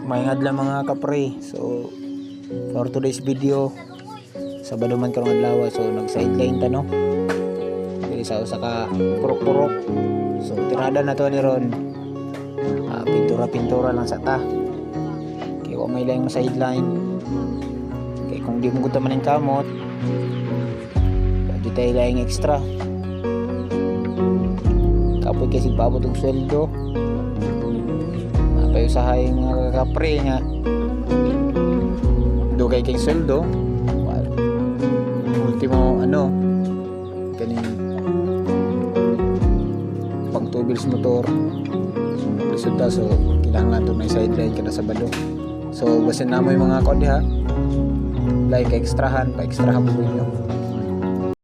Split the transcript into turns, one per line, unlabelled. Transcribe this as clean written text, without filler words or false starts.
Maingad lang mga kapre. So for today's video, Sabado man karong adlaw, so nag sideline ta no. Dili sa usa ka purok-purok. So tirada na to ni ron. Pintura-pintura lang sa ta. Kay wa may lang sideline. Kay kung di mo gud man ang kamot, di tayo lang extra. Kapoy kasi paabot og sweldo. Payo sa hayang mga kapre nga dugay kay sweldo. Ultimo kaning pang two wheels motor lisod ta, so kinahanglan to na sideline kada Sabado. So basin na mo yung mga kod diha, like extrahan pa extrahan mo ninyo.